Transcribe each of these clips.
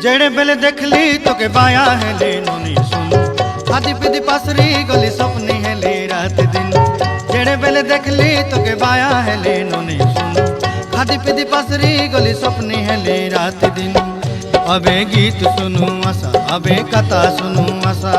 जेड़े बेले देखली तोके बाया हेली नोनी सुनु आदि पिदी पासरी गली सपनी हेली रात दिन। जेड़े बेले देखली तोके बाया हेली नोनी सुनु आदि पिदी पासरी गली सपनी हेली रात दिन। अबे गीत सुनु आशा अबे कथा सुनु आशा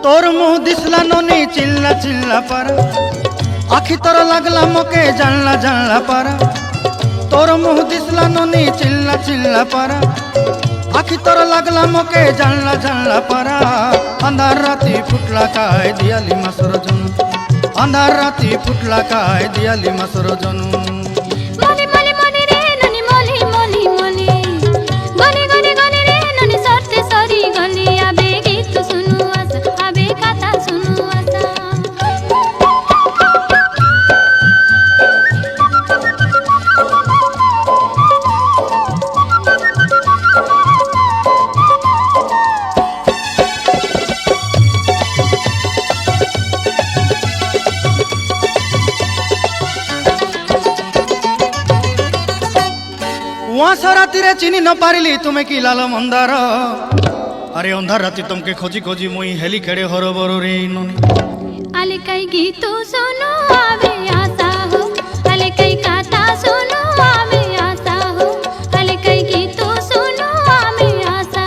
तोर मुँह दिसला नोनी चिल्ला चिल्ला पर आखी तोर लगला मोके जानला जानला पर। तोर मुँह दिसला नोनी चिल्ला चिल्ला पर आखी तोर लगला मोके जानला जानला पर। अंधार राती फुटला काय दियाली मसर जनू अंधार राती फुटला काय दियाली मसर जनू। वहाँ राती रे चिनी न पारिली तुम्हें की लाल मंदार। अरे अंधार राती तुमके खोजी खोजी मुई हेली खेड़े हरो बरो रे नोनी। आले कई गीतो सुनो आवे आशा हो आले कई कथा सुनो आवे आशा हो आले कई गीतो सुनो आवे आशा।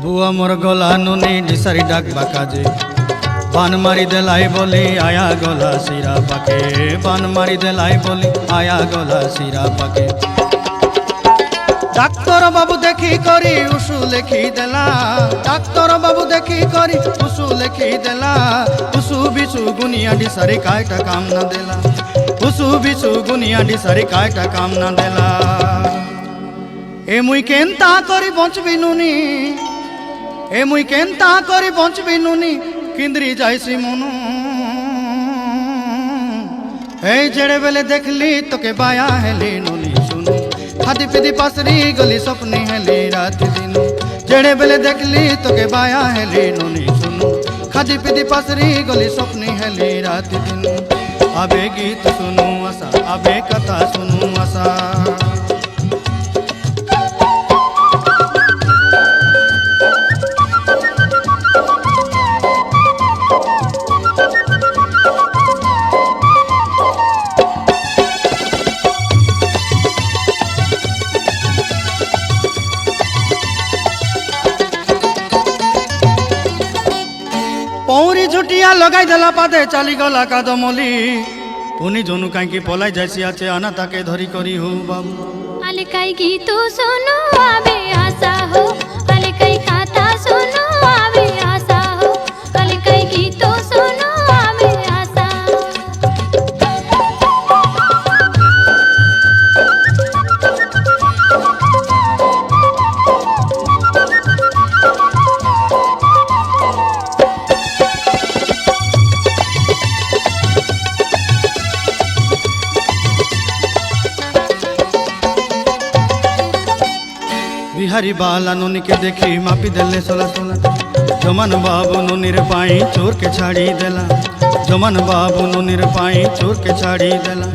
बुआ मोर गला नोनी डिसारी डाक बाकाजे बान मारी देलाई बोली आया गला सिरा पाके। बान मारी देलाई बोली आया गला सिरा पाके। डाक्तर बाबू देखी करी उषु लेखी देला डाक्तर बाबू देखी करी उषु लेखी देला। उषु बिसु गुनिया डिसारी कायटा काम ना देला उषु बिसु गुनिया डिसारी कायटा काम ना देला। ए मुई केनता करी बंचबी नोनी ए मुई केनता करी बंचबी नोनी किंद्री जाइसी मनु। ए जेड़े बेले देखली तोके बाया हेली नोनी सुनु खादी पीदी पासरी गली सपनी हेली रात दिन। जेड़े बेले देखली तोके बाया हेली नोनी सुनु खादी पीदी पासरी गली सपनी हेली रात दिन। अबे गीत सुनु आशा अबे कथा सुनु आशा। पौरी झुटिया लगाई देला पादे चली गला कादमली। पुनी जोनु काई पलाई जाइसी आचे आना ताके धरी करी हो बाबू। आले कई गीतो सुनो आवे आशा हो आले कई कथा सुनो आवे आशा हो आले कई गीतो सुनो आवे आशा। बिहारी बाला नोनी के देखी मापी देले सोला सोला। जमन बाबू नोनी रे पाई चोर के छाड़ी देला जमन बाबू नोनी रे पाई चोर के छाड़ी देला।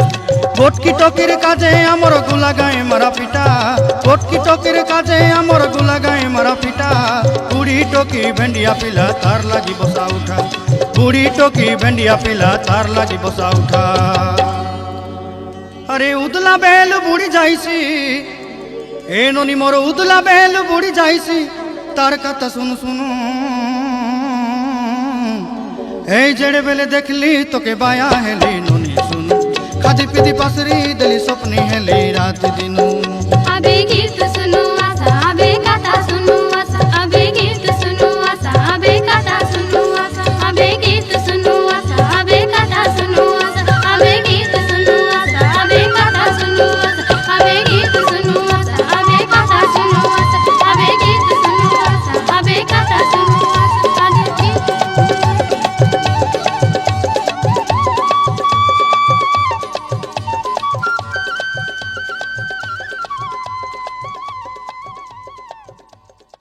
बोटकी टोकीर काजे आमर गुला गाए मारा पिटा बोटकी टोकीर काजे आमर गुला गाए मारा पिटा। कुड़ी टोकी भेंडिया पिला तार लागी बसा उठा বুড়ি টকি ভেন্ডিয়া পিলা তার লাগি বসা উঠা আরে উদলা বেল বুড়ি যাইছি এ ননি মোর উদলা বেল বুড়ি যাইছি তার কথা শুনু শুনু এই জেড়ে বেলে দেখলি তোকে বায়া হেলি ননি শুনু খাদি পিদি পাসরি দিলি স্বপ্নি হেলি রাত দিনু আবে গীত শুনো